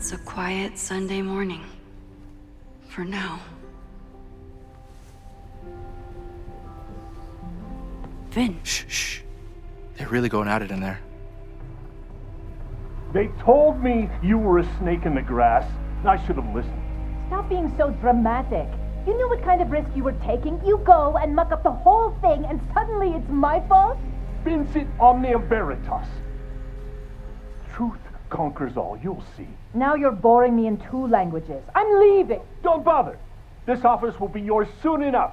It's a quiet Sunday morning. For now. Vin. Shh. They're really going at it in there. They told me you were a snake in the grass. I should have listened. Stop being so dramatic. You knew what kind of risk you were taking. You go and muck up the whole thing, and suddenly it's my fault? Vincit omnia veritas. Truth conquers all, you'll see. Now you're boring me in 2 languages. I'm leaving. Don't bother. This office will be yours soon enough.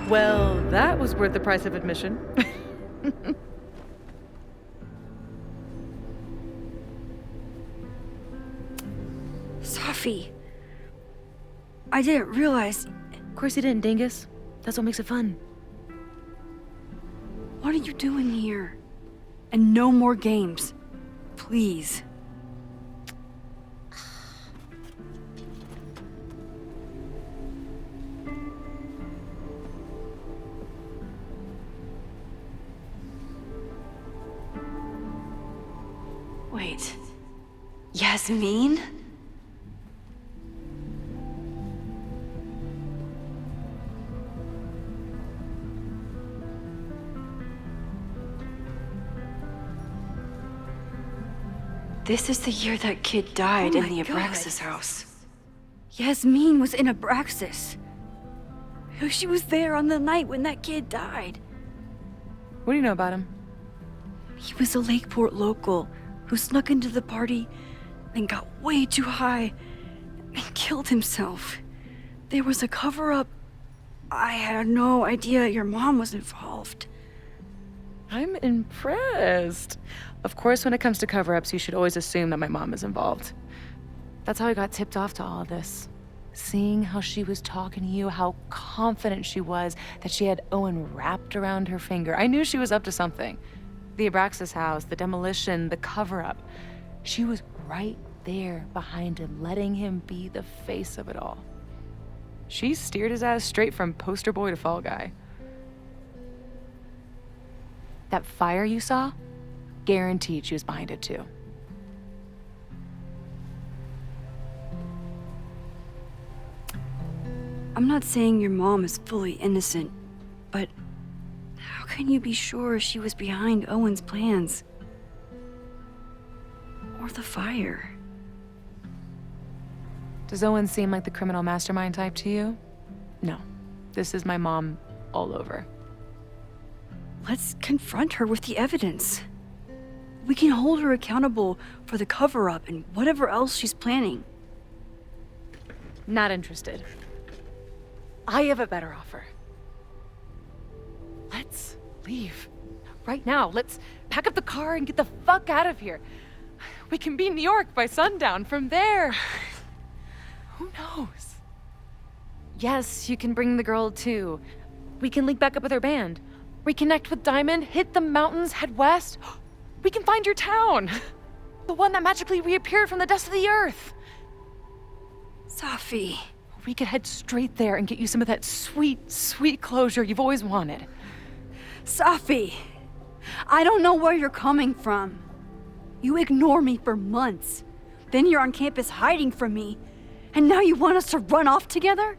Well, that was worth the price of admission. Safi. I didn't realize. Of course you didn't, dingus. That's what makes it fun. What are you doing here? And no more games. Please. Wait. Yasmin? This is the year that kid died in the Abraxas house. Yasmin was in Abraxas. She was there on the night when that kid died. What do you know about him? He was a Lakeport local who snuck into the party and got way too high and killed himself. There was a cover-up. I had no idea your mom was involved. I'm impressed. Of course, when it comes to cover-ups, you should always assume that my mom is involved. That's how I got tipped off to all of this. Seeing how she was talking to you, how confident she was that she had Owen wrapped around her finger. I knew she was up to something. The Abraxas house, the demolition, the cover-up. She was right there behind him, letting him be the face of it all. She steered his ass straight from poster boy to fall guy. That fire you saw? Guaranteed she was behind it too. I'm not saying your mom is fully innocent, but how can you be sure she was behind Owen's plans? Or the fire? Does Owen seem like the criminal mastermind type to you? No. This is my mom all over. Let's confront her with the evidence. We can hold her accountable for the cover-up and whatever else she's planning. Not interested. I have a better offer. Let's leave. Right now. Let's pack up the car and get the fuck out of here. We can be in New York by sundown. From there, who knows? Yes, you can bring the girl too. We can link back up with her band. Reconnect with Diamond, hit the mountains, head west. We can find your town. The one that magically reappeared from the dust of the earth. Safi. We could head straight there and get you some of that sweet, sweet closure you've always wanted. Safi. I don't know where you're coming from. You ignore me for months. Then you're on campus hiding from me. And now you want us to run off together?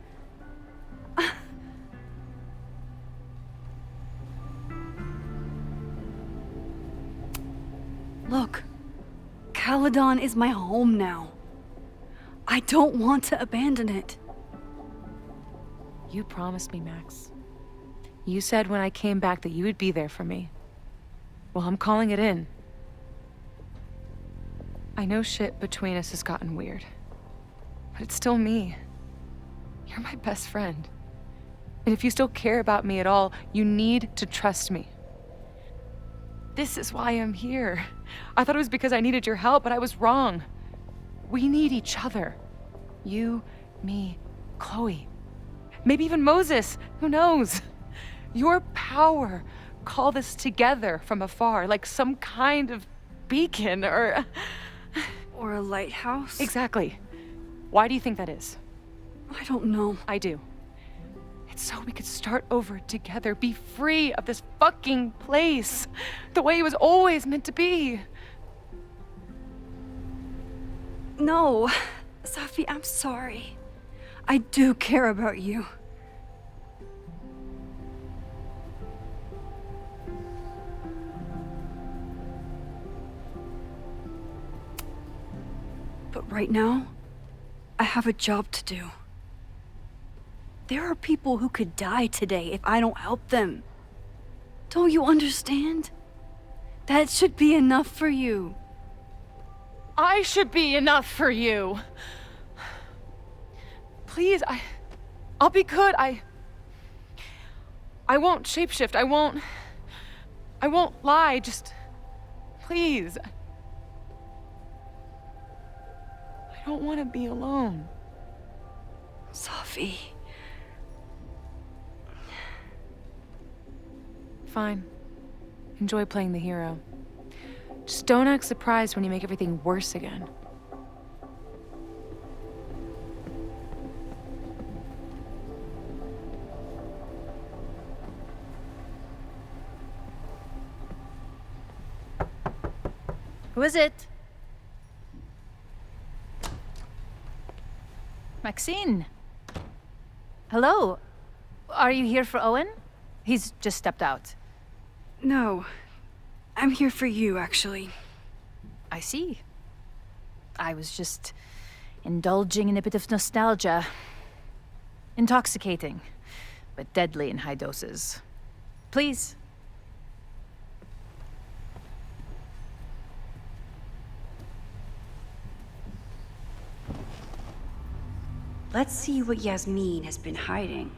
Look, Caledon is my home now. I don't want to abandon it. You promised me, Max. You said when I came back that you would be there for me. Well, I'm calling it in. I know shit between us has gotten weird, but it's still me. You're my best friend. And if you still care about me at all, you need to trust me. This is why I'm here. I thought it was because I needed your help, but I was wrong. We need each other. You, me, Chloe. Maybe even Moses. Who knows? Your power called us together from afar, like some kind of beacon or... Or a lighthouse? Exactly. Why do you think that is? I don't know. I do. It's so we could start over together, be free of this fucking place, the way it was always meant to be. No, Safi, I'm sorry. I do care about you. But right now, I have a job to do. There are people who could die today if I don't help them. Don't you understand? That should be enough for you. I should be enough for you. Please, I'll be good. I won't shapeshift. I won't lie. Just please. I don't want to be alone. Safi. Fine. Enjoy playing the hero. Just don't act surprised when you make everything worse again. Who is it? Maxine. Hello. Are you here for Owen? He's just stepped out. No. I'm here for you, actually. I see. I was just indulging in a bit of nostalgia. Intoxicating, but deadly in high doses. Please. Let's see what Yasmin has been hiding.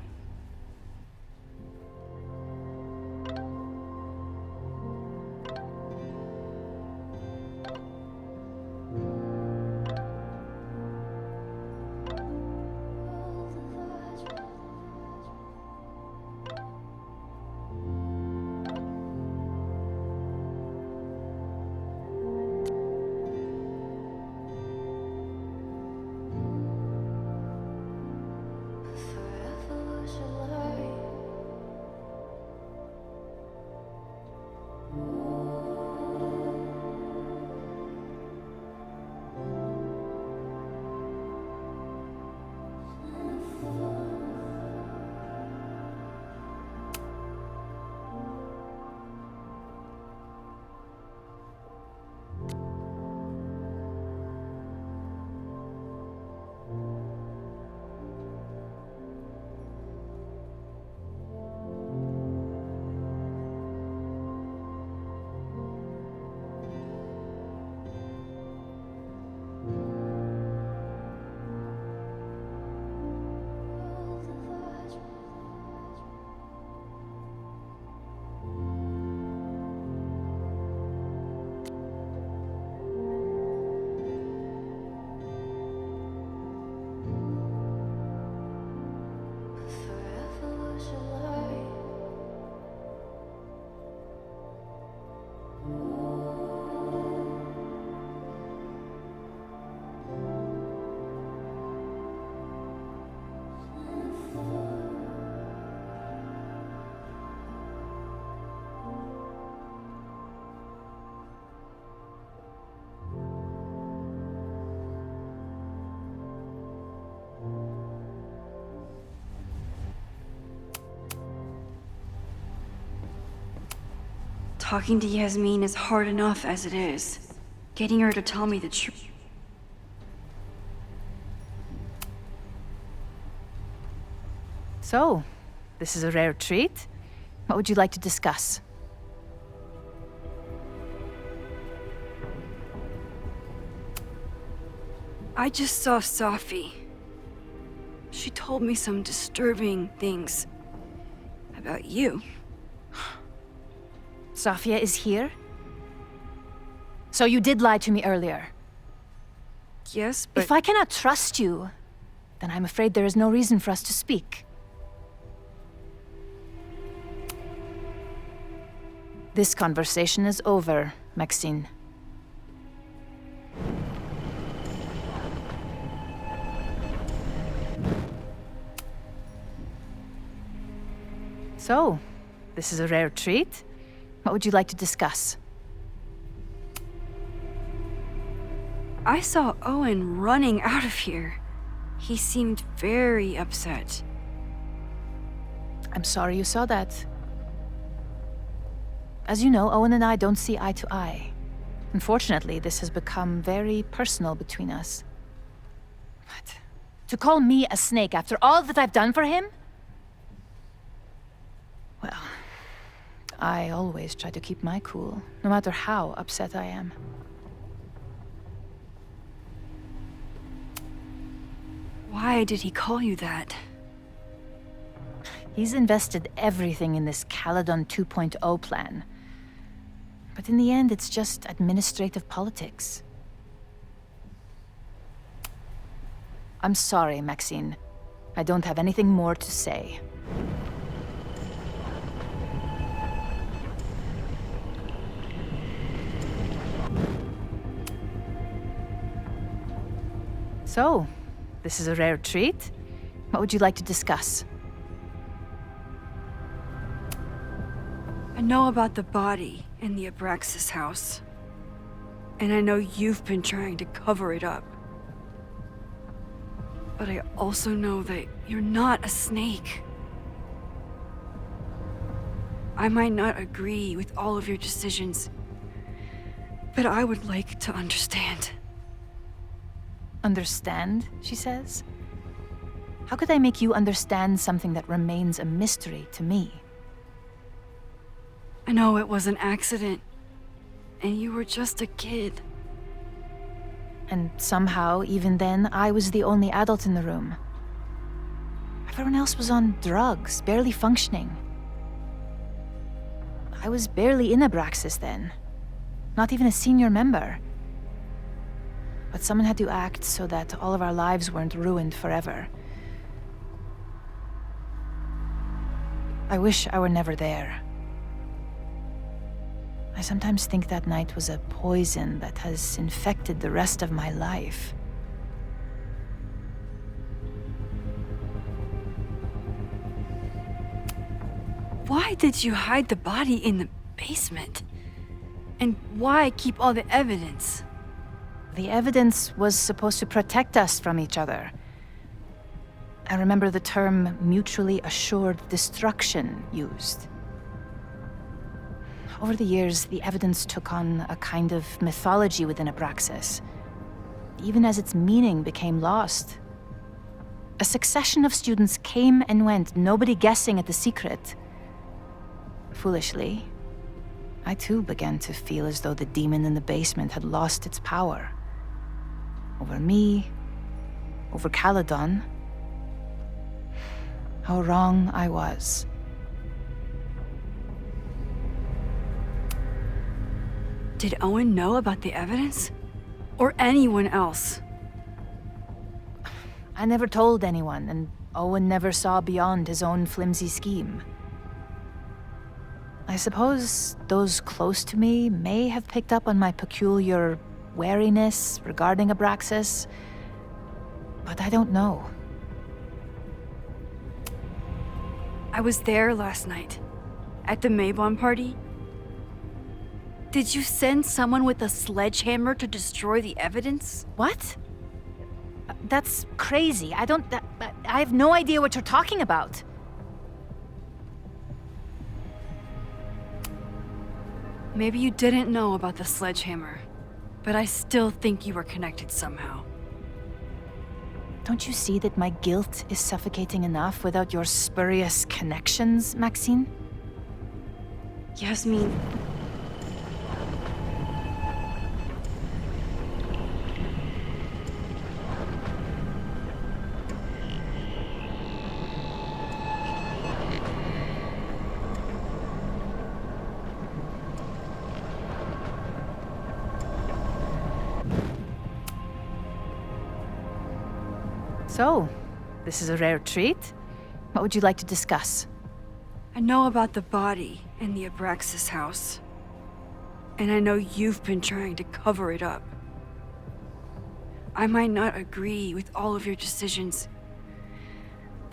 Talking to Yasmin is hard enough as it is. Getting her to tell me the truth. So, this is a rare treat. What would you like to discuss? I just saw Safi. She told me some disturbing things about you. Safia is here? So you did lie to me earlier. Yes, but If I cannot trust you, then I'm afraid there is no reason for us to speak. This conversation is over, Maxine. So, this is a rare treat. What would you like to discuss? I saw Owen running out of here. He seemed very upset. I'm sorry you saw that. As you know, Owen and I don't see eye to eye. Unfortunately, this has become very personal between us. But to call me a snake after all that I've done for him? Well, I always try to keep my cool, no matter how upset I am. Why did he call you that? He's invested everything in this Caledon 2.0 plan. But in the end, it's just administrative politics. I'm sorry, Maxine. I don't have anything more to say. So, this is a rare treat. What would you like to discuss? I know about the body in the Abraxas house. And I know you've been trying to cover it up. But I also know that you're not a snake. I might not agree with all of your decisions, but I would like to understand. Understand, she says? How could I make you understand something that remains a mystery to me? I know it was an accident, and you were just a kid. And somehow, even then, I was the only adult in the room. Everyone else was on drugs, barely functioning. I was barely in Abraxas then. Not even a senior member. But someone had to act so that all of our lives weren't ruined forever. I wish I were never there. I sometimes think that night was a poison that has infected the rest of my life. Why did you hide the body in the basement? And why keep all the evidence? The evidence was supposed to protect us from each other. I remember the term mutually assured destruction used. Over the years, the evidence took on a kind of mythology within Abraxas, even as its meaning became lost. A succession of students came and went, nobody guessing at the secret. Foolishly, I too began to feel as though the demon in the basement had lost its power. Over me, over Caledon. How wrong I was. Did Owen know about the evidence? Or anyone else? I never told anyone, and Owen never saw beyond his own flimsy scheme. I suppose those close to me may have picked up on my peculiar wariness regarding Abraxas, but I don't know. I was there last night, at the Maybon party. Did you send someone with a sledgehammer to destroy the evidence? What? That's crazy. I have no idea what you're talking about. Maybe you didn't know about the sledgehammer, but I still think you were connected somehow. Don't you see that my guilt is suffocating enough without your spurious connections, Maxine? Yasmin. So, this is a rare treat. What would you like to discuss? I know about the body in the Abraxas house. And I know you've been trying to cover it up. I might not agree with all of your decisions,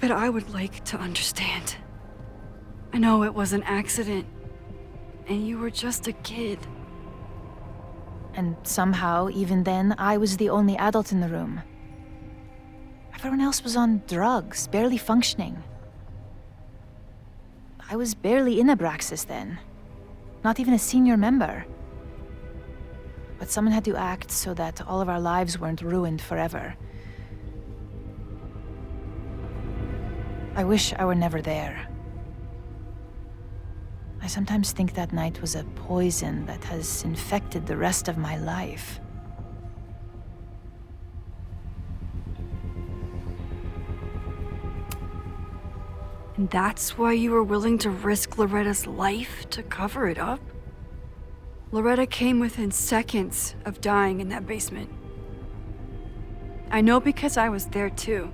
but I would like to understand. I know it was an accident, and you were just a kid. And somehow, even then, I was the only adult in the room. Everyone else was on drugs, barely functioning. I was barely in Abraxas then. Not even a senior member. But someone had to act so that all of our lives weren't ruined forever. I wish I were never there. I sometimes think that night was a poison that has infected the rest of my life. And that's why you were willing to risk Loretta's life to cover it up? Loretta came within seconds of dying in that basement. I know because I was there too.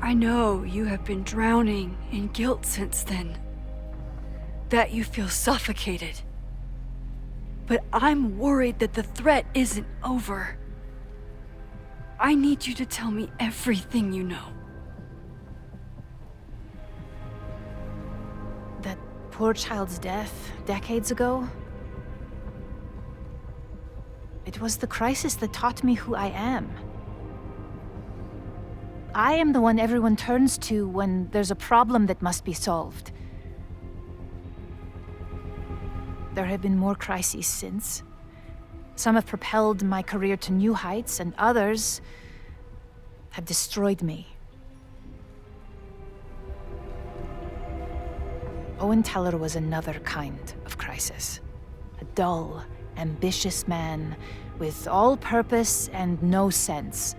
I know you have been drowning in guilt since then. That you feel suffocated. But I'm worried that the threat isn't over. I need you to tell me everything you know. That poor child's death, decades ago? It was the crisis that taught me who I am. I am the one everyone turns to when there's a problem that must be solved. There have been more crises since. Some have propelled my career to new heights, and others have destroyed me. Owen Teller was another kind of crisis. A dull, ambitious man with all purpose and no sense.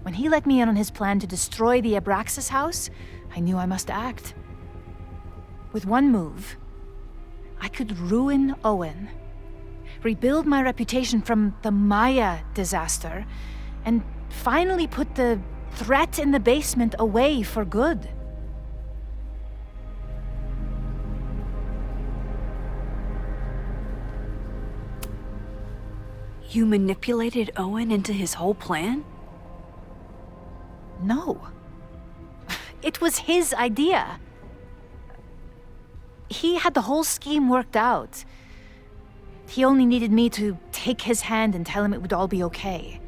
When he let me in on his plan to destroy the Abraxas house, I knew I must act. With one move, I could ruin Owen, rebuild my reputation from the Maya disaster, and finally put the threat in the basement away for good. You manipulated Owen into his whole plan? No. It was his idea. He had the whole scheme worked out. He only needed me to take his hand and tell him it would all be okay.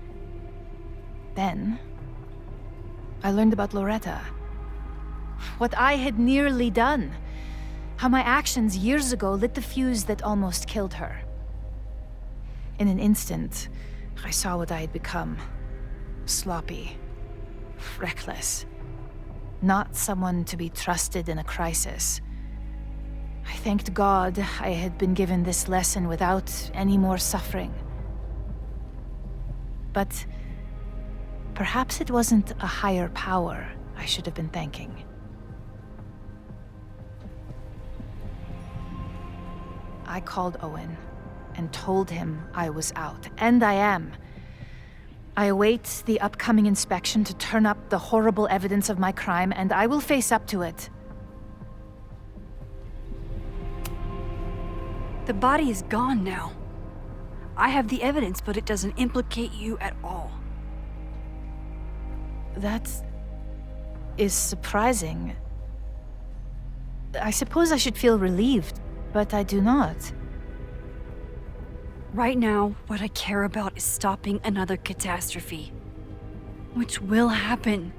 Then, I learned about Loretta. What I had nearly done. How my actions years ago lit the fuse that almost killed her. In an instant, I saw what I had become. Sloppy. Reckless. Not someone to be trusted in a crisis. I thanked God I had been given this lesson without any more suffering. But perhaps it wasn't a higher power I should have been thanking. I called Owen and told him I was out, and I am. I await the upcoming inspection to turn up the horrible evidence of my crime, and I will face up to it. The body is gone now. I have the evidence, but it doesn't implicate you at all. That is surprising. I suppose I should feel relieved, but I do not. Right now, what I care about is stopping another catastrophe. Which will happen,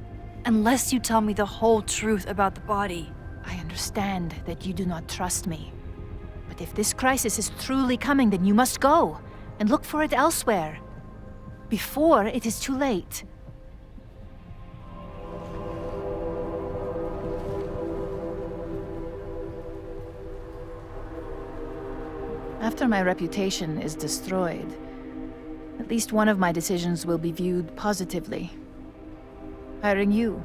unless you tell me the whole truth about the body. I understand that you do not trust me. But if this crisis is truly coming, then you must go and look for it elsewhere. Before it is too late. After my reputation is destroyed, at least one of my decisions will be viewed positively. Hiring you.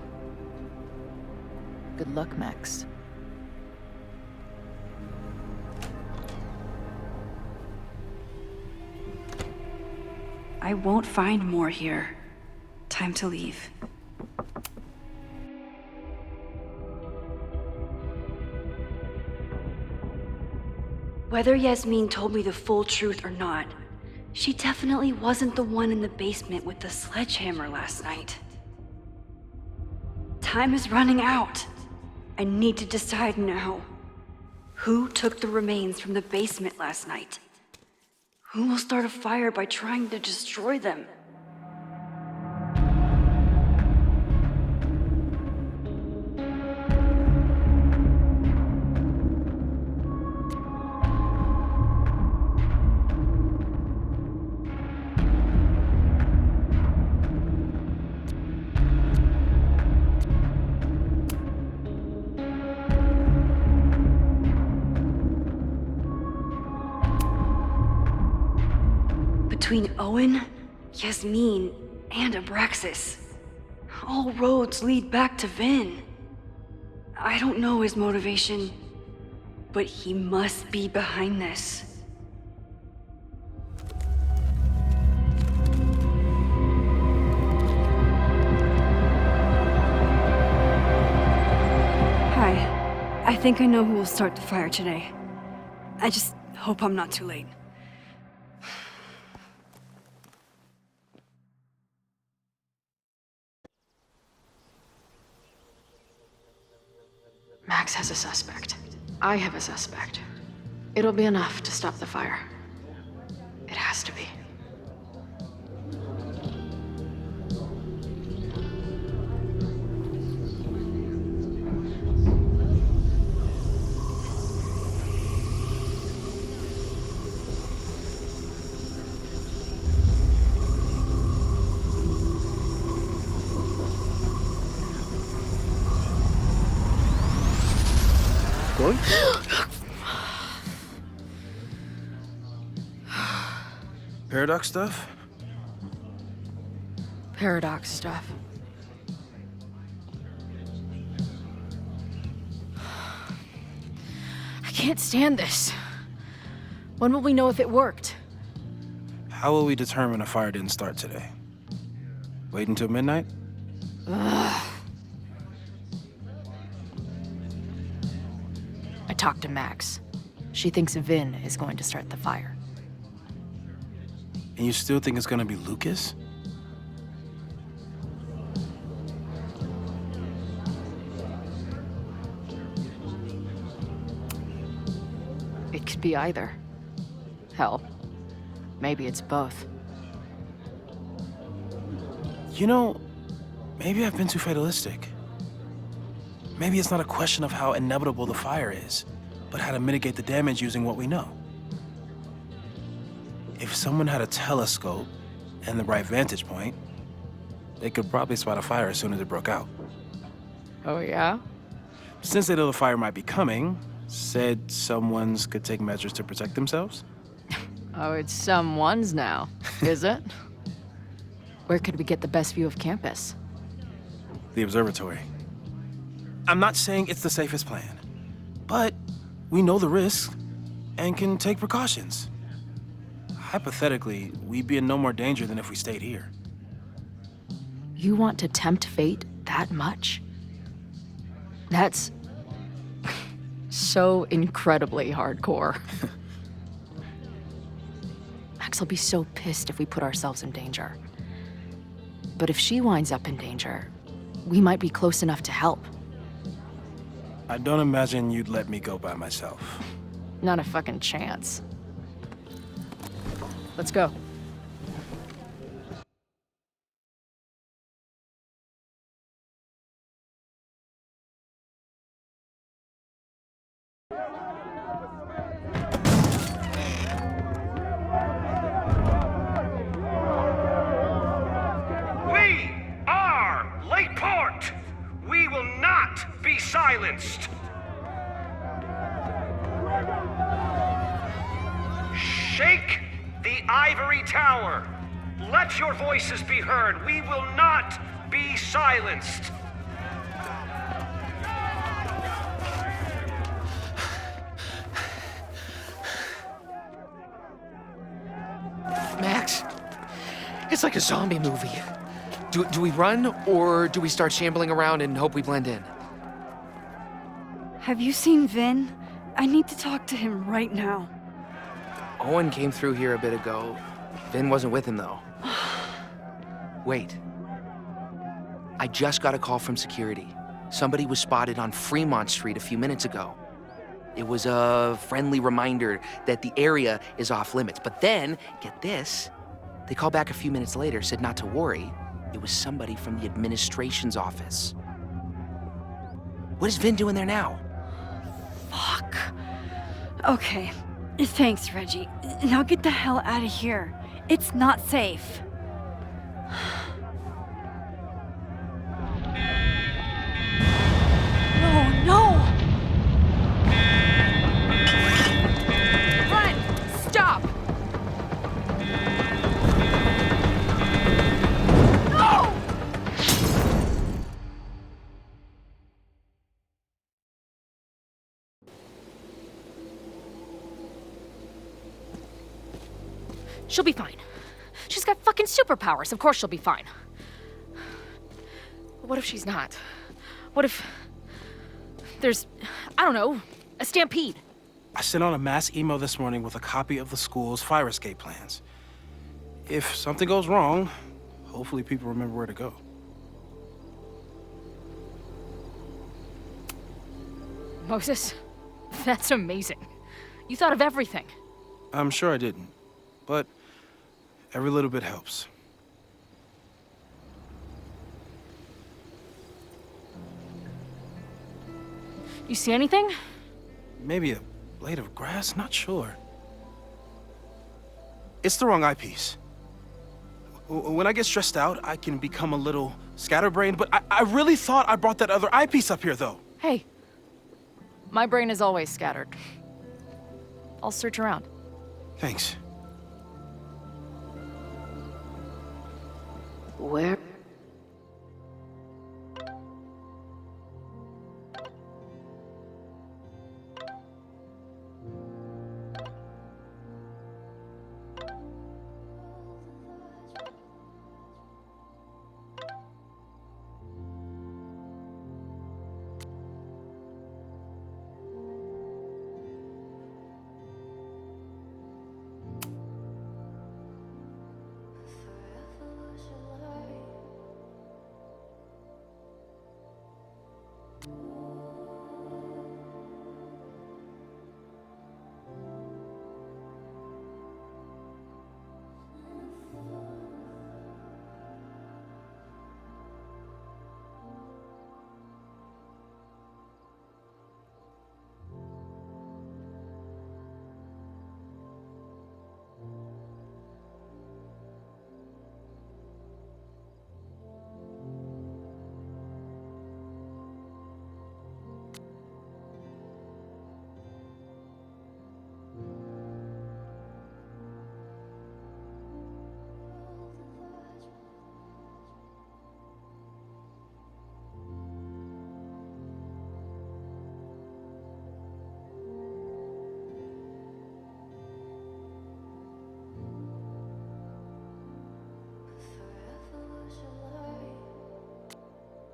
Good luck, Max. I won't find more here. Time to leave. Whether Yasmin told me the full truth or not, she definitely wasn't the one in the basement with the sledgehammer last night. Time is running out. I need to decide now. Who took the remains from the basement last night? Who will start a fire by trying to destroy them? Between Owen, Yasmin, and Abraxas, all roads lead back to Vin. I don't know his motivation, but he must be behind this. Hi. I think I know who will start the fire today. I just hope I'm not too late. Max has a suspect. I have a suspect. It'll be enough to stop the fire. It has to be. Chloe? Paradox stuff? Paradox stuff. I can't stand this. When will we know if it worked? How will we determine a fire didn't start today? Wait until midnight? I talked to Max. She thinks Vin is going to start the fire. And you still think it's gonna be Lucas? It could be either. Hell, maybe it's both. You know, maybe I've been too fatalistic. Maybe it's not a question of how inevitable the fire is, but how to mitigate the damage using what we know. If someone had a telescope and the right vantage point, they could probably spot a fire as soon as it broke out. Oh, yeah? Since they know the fire might be coming, said someone's could take measures to protect themselves? Oh, it's someone's now, is it? Where could we get the best view of campus? The observatory. I'm not saying it's the safest plan, but we know the risks and can take precautions. Hypothetically, we'd be in no more danger than if we stayed here. You want to tempt fate that much? That's so incredibly hardcore. Max will be so pissed if we put ourselves in danger. But if she winds up in danger, we might be close enough to help. I don't imagine you'd let me go by myself. Not a fucking chance. Let's go. We are Lakeport! We will not be silenced! Shake the ivory tower! Let your voices be heard! We will not be silenced! Max, it's like a zombie movie. Do we run, or do we start shambling around and hope we blend in? Have you seen Vin? I need to talk to him right now. Owen came through here a bit ago. Vin wasn't with him, though. Wait. I just got a call from security. Somebody was spotted on Fremont Street a few minutes ago. It was a friendly reminder that the area is off limits. But then, get this, they called back a few minutes later, said not to worry. It was somebody from the administration's office. What is Vin doing there now? Fuck. Okay. Thanks, Reggie. Now get the hell out of here. It's not safe. No, no! Run! Stop! No! She'll be fine. She's got fucking superpowers. Of course she'll be fine. What if she's not? What if there's, I don't know, a stampede? I sent out a mass email this morning with a copy of the school's fire escape plans. If something goes wrong, hopefully people remember where to go. Moses, that's amazing. You thought of everything. I'm sure I didn't, but every little bit helps. You see anything? Maybe a blade of grass, not sure. It's the wrong eyepiece. When I get stressed out, I can become a little scatterbrained, but I really thought I brought that other eyepiece up here, though. Hey, my brain is always scattered. I'll search around. Thanks. Where?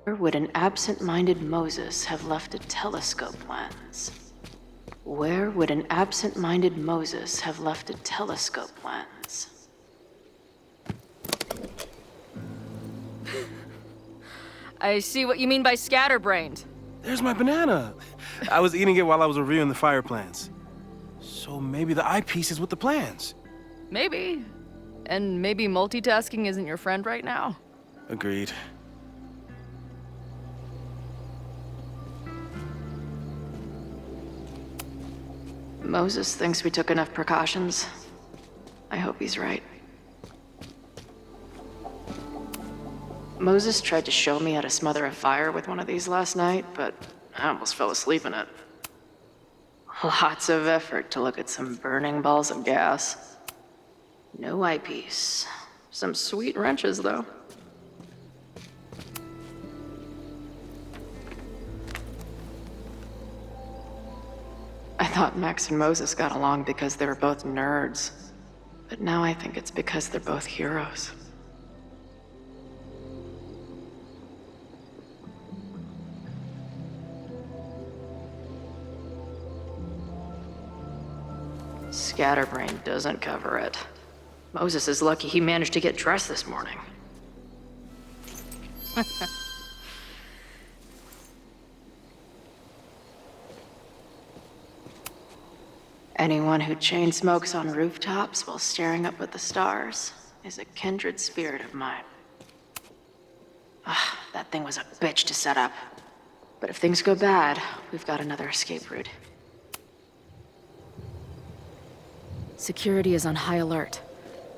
Where would an absent-minded Moses have left a telescope lens? Where would an absent-minded Moses have left a telescope lens? I see what you mean by scatterbrained. There's my banana. I was eating it while I was reviewing the fire plans. So maybe the eyepiece is with the plans. Maybe. And maybe multitasking isn't your friend right now. Agreed. Moses thinks we took enough precautions. I hope he's right. Moses tried to show me how to smother a fire with one of these last night, but I almost fell asleep in it. Lots of effort to look at some burning balls of gas. No eyepiece. Some sweet wrenches, though. I thought Max and Moses got along because they were both nerds. But now I think it's because they're both heroes. Scatterbrain doesn't cover it. Moses is lucky he managed to get dressed this morning. Anyone who chain smokes on rooftops while staring up at the stars is a kindred spirit of mine. Ah, that thing was a bitch to set up. But if things go bad, we've got another escape route. Security is on high alert.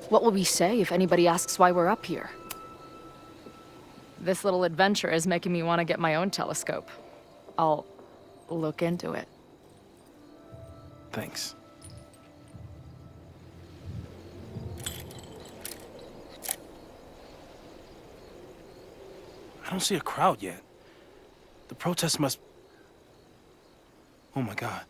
What will we say if anybody asks why we're up here? This little adventure is making me want to get my own telescope. I'll look into it. Thanks. I don't see a crowd yet. The protest must... Oh my God.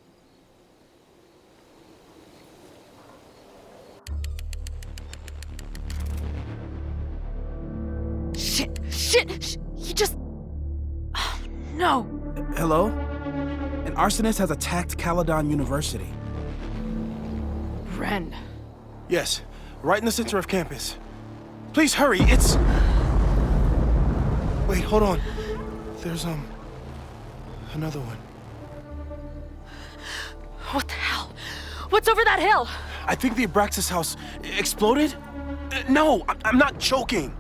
Shit! He just... Oh, no! Hello? An arsonist has attacked Caledon University. Ren. Yes, right in the center of campus. Please hurry, it's... Wait, hold on. There's, another one. What the hell? What's over that hill? I think the Abraxas house exploded? No, I'm not joking.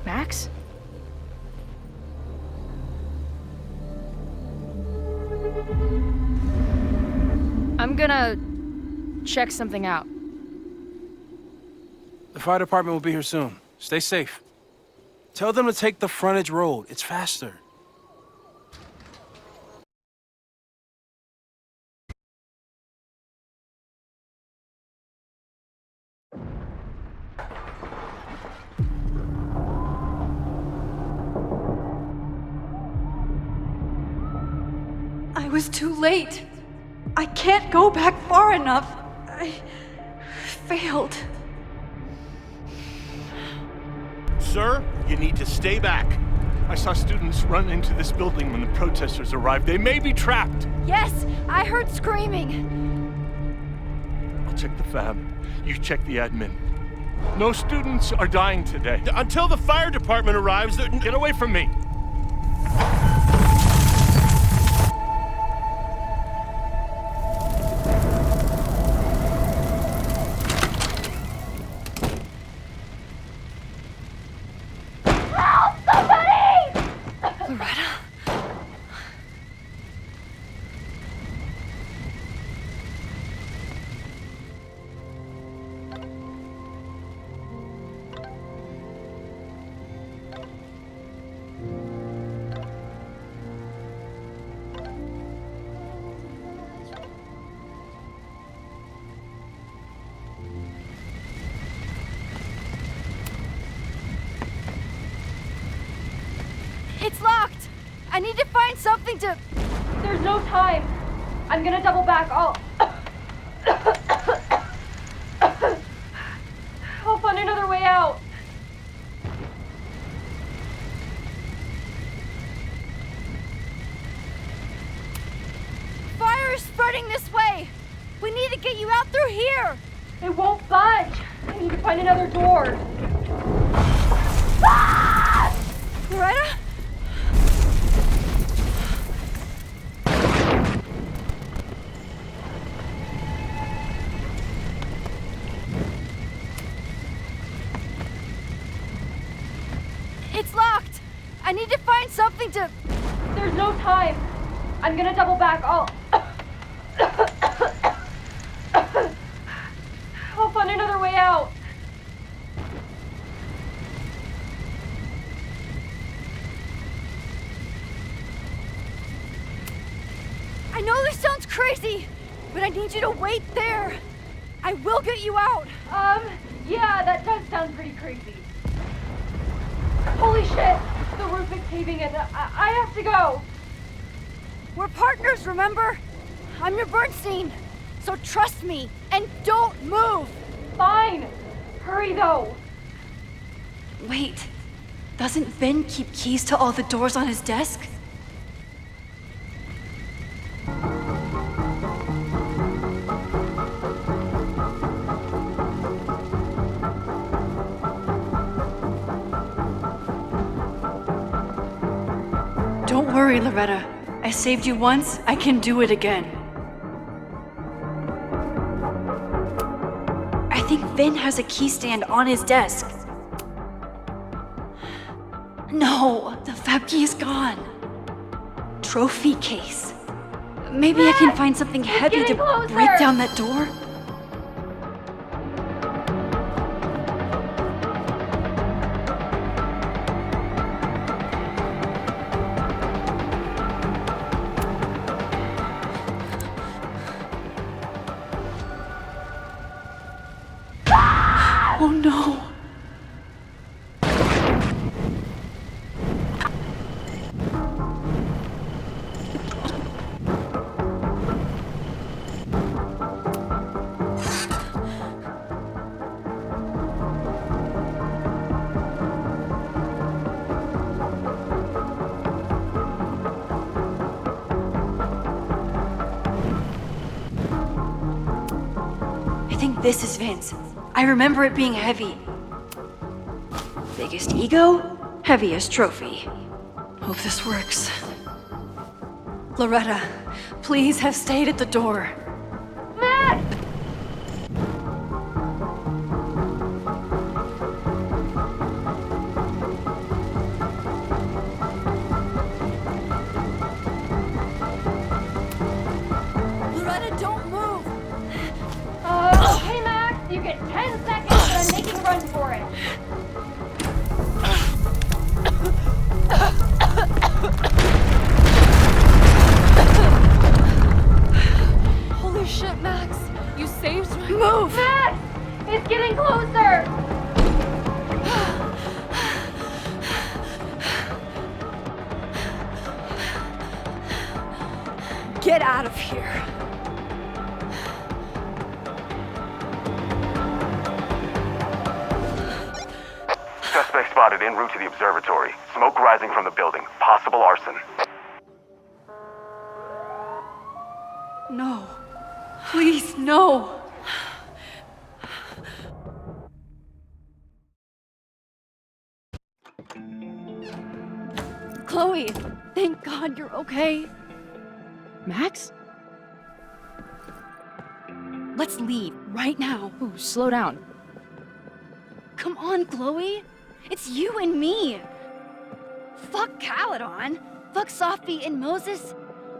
Max? I'm gonna check something out. The fire department will be here soon. Stay safe. Tell them to take the frontage road. It's faster. I was too late. I can't go back far enough. I failed. Sir, you need to stay back. I saw students run into this building when the protesters arrived. They may be trapped. Yes, I heard screaming. I'll check the fab. You check the admin. No students are dying today. Until the fire department arrives, get away from me. Loretta? It's locked! I need to find something to... There's no time. I'm gonna double back. I'll find another way out. Fire is spreading this way! We need to get you out through here! It won't budge. I need to find another door. Loretta? It's locked! I need to find something to... There's no time. I'm gonna double back. I'll find another way out. I know this sounds crazy, but I need you to wait there. I will get you out. Yeah, that does sound pretty crazy. Holy shit! The roof is caving in. I have to go. We're partners, remember? I'm your Bernstein, so trust me and don't move. Fine. Hurry, though. Wait, doesn't Ben keep keys to all the doors on his desk? worry, Loretta. I saved you once, I can do it again. I think Vin has a key stand on his desk. No, the fab key is gone. Trophy case. Maybe I can find something heavy to break down that door? Oh no! I think this is Vince. I remember it being heavy. Biggest ego, heaviest trophy. Hope this works. Loretta, please have stayed at the door. Max! Loretta, don't move! Okay, Max, you get 10 seconds, but I'm making a run for it. Holy shit, Max! You saved my... Move! Max! It's getting closer! Get out of here! Suspect spotted en route to the observatory. Smoke rising from the building. Possible arson. No. Please, no! Chloe, thank God you're okay. Max? Let's leave right now. Ooh, slow down. Come on, Chloe. It's you and me. Fuck Caledon. Fuck Sophie and Moses.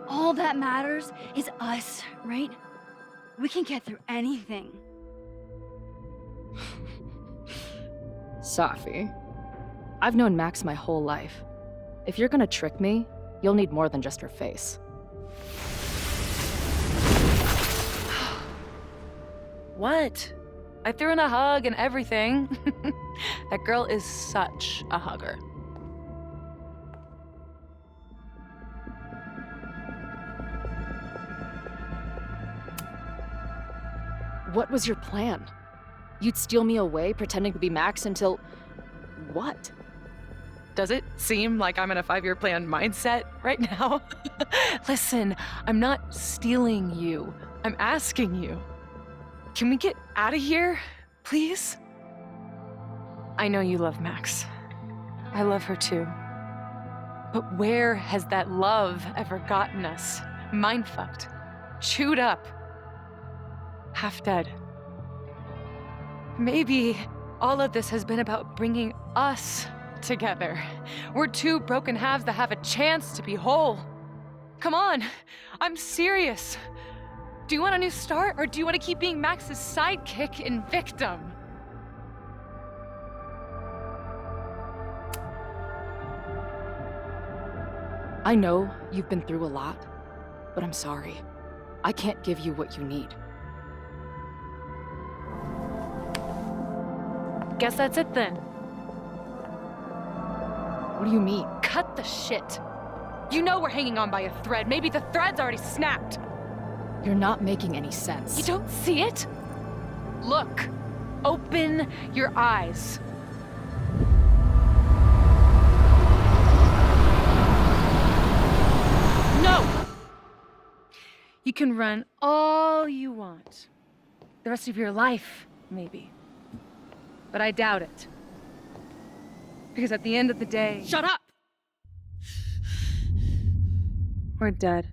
All that matters is us, right? We can get through anything. Safi. I've known Max my whole life. If you're gonna trick me, you'll need more than just her face. What? I threw in a hug and everything. That girl is such a hugger. What was your plan? You'd steal me away, pretending to be Max until... what? Does it seem like I'm in a 5-year plan mindset right now? Listen, I'm not stealing you. I'm asking you. Can we get out of here, please? I know you love Max. I love her too. But where has that love ever gotten us? Mind-fucked. Chewed up. Half dead. Maybe all of this has been about bringing us together. We're two broken halves that have a chance to be whole. Come on, I'm serious. Do you want a new start, or do you want to keep being Max's sidekick and victim? I know you've been through a lot, but I'm sorry. I can't give you what you need. Guess that's it then. What do you mean? Cut the shit. You know we're hanging on by a thread. Maybe the thread's already snapped. You're not making any sense. You don't see it? Look. Open your eyes. No! You can run all you want. The rest of your life, maybe. But I doubt it. Because at the end of the day... Shut up! We're dead.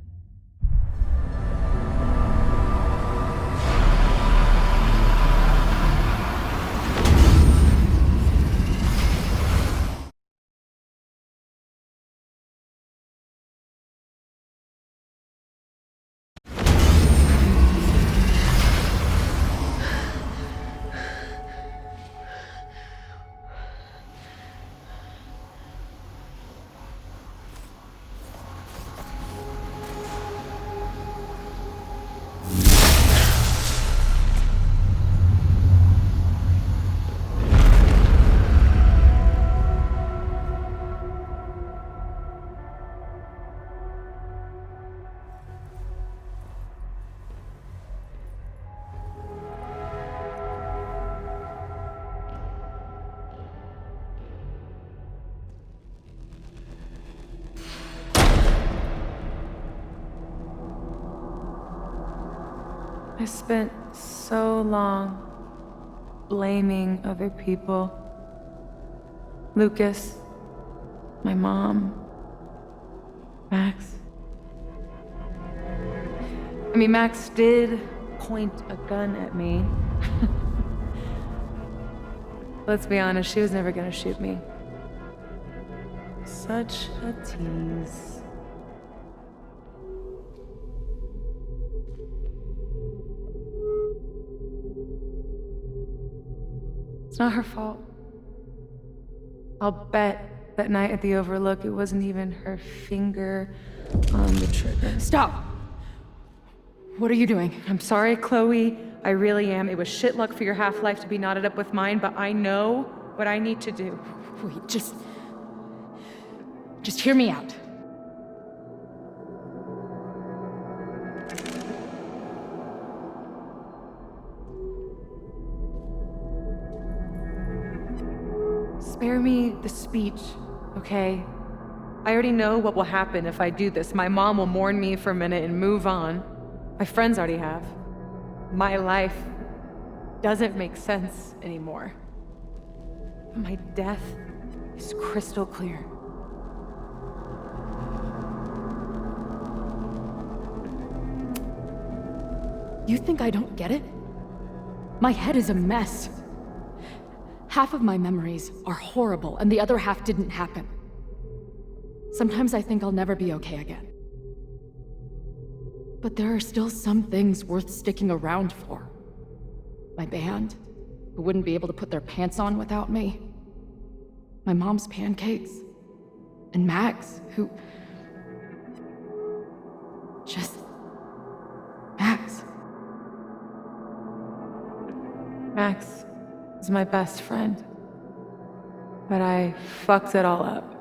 I spent so long blaming other people. Lucas, my mom, Max. I mean, Max did point a gun at me. Let's be honest, she was never gonna shoot me. Such a tease. It's not her fault. I'll bet that night at the Overlook it wasn't even her finger on the trigger. Stop! What are you doing? I'm sorry, Chloe. I really am. It was shit luck for your half-life to be knotted up with mine, but I know what I need to do. Wait, just hear me out. Spare me the speech, okay? I already know what will happen if I do this. My mom will mourn me for a minute and move on. My friends already have. My life doesn't make sense anymore. But my death is crystal clear. You think I don't get it? My head is a mess. Half of my memories are horrible, and the other half didn't happen. Sometimes I think I'll never be okay again. But there are still some things worth sticking around for. My band, who wouldn't be able to put their pants on without me. My mom's pancakes. And Max, who... just... Max. Max is my best friend. But I fucked it all up.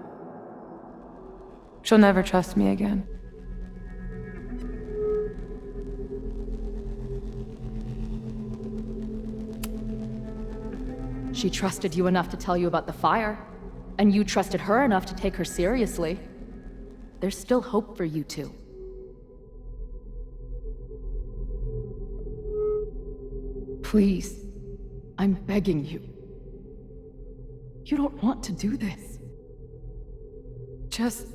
She'll never trust me again. She trusted you enough to tell you about the fire, and you trusted her enough to take her seriously. There's still hope for you two. Please, I'm begging you. You don't want to do this. Just...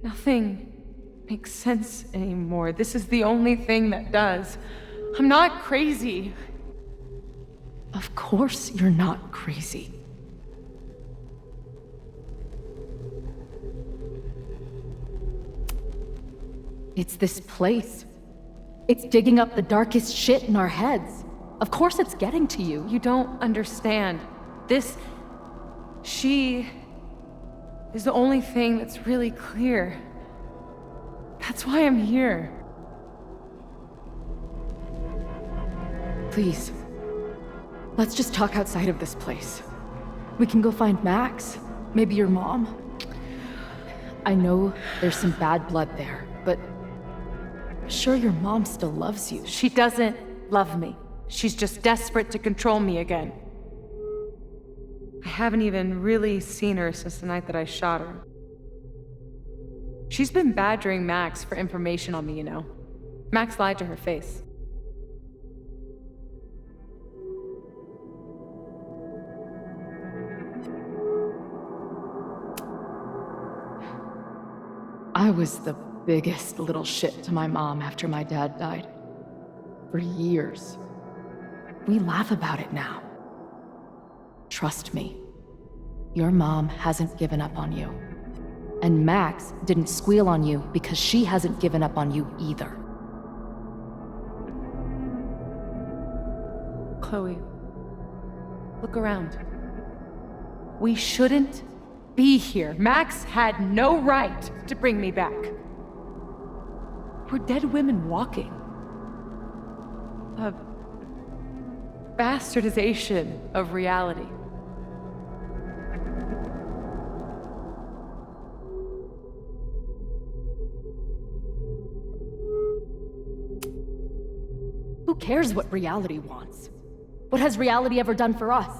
nothing makes sense anymore. This is the only thing that does. I'm not crazy. Of course you're not crazy. It's this place. It's digging up the darkest shit in our heads. Of course it's getting to you. You don't understand. She is the only thing that's really clear. That's why I'm here. Please. Let's just talk outside of this place. We can go find Max, maybe your mom. I know there's some bad blood there, but I'm sure your mom still loves you. She doesn't love me. She's just desperate to control me again. I haven't even really seen her since the night that I shot her. She's been badgering Max for information on me, you know. Max lied to her face. I I was the biggest little shit to my mom after my dad died. For years. We laugh about it now. Trust me, your mom hasn't given up on you. And Max didn't squeal on you because she hasn't given up on you either. Chloe, look around. We shouldn't be here. Max had no right to bring me back. We're dead women walking. A bastardization of reality. Who cares what reality wants? What has reality ever done for us?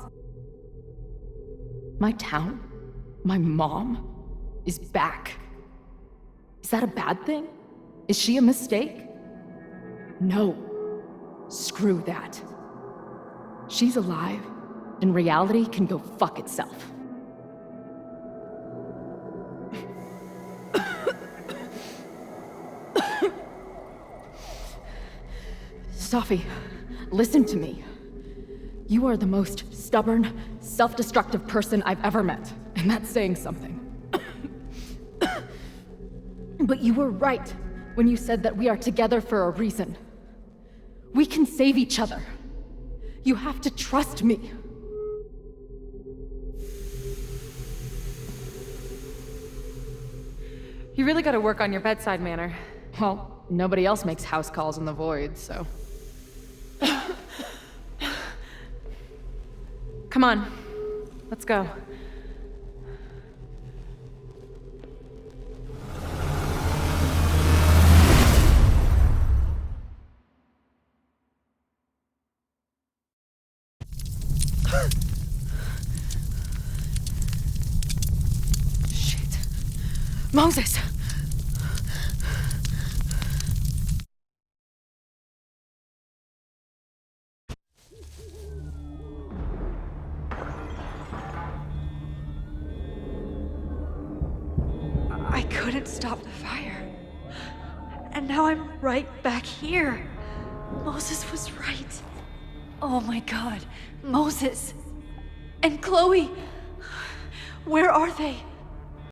My town, my mom, is back. Is that a bad thing? Is she a mistake? No. Screw that. She's alive, and reality can go fuck itself. Safi, listen to me. You are the most stubborn, self-destructive person I've ever met, and that's saying something. But you were right when you said that we are together for a reason. We can save each other. You have to trust me. You really gotta work on your bedside manner. Well, nobody else makes house calls in the void, so... Come on, let's go. Shit. Moses! I couldn't stop the fire. And now I'm right back here. Moses was right. Oh my god. Moses. And Chloe. Where are they?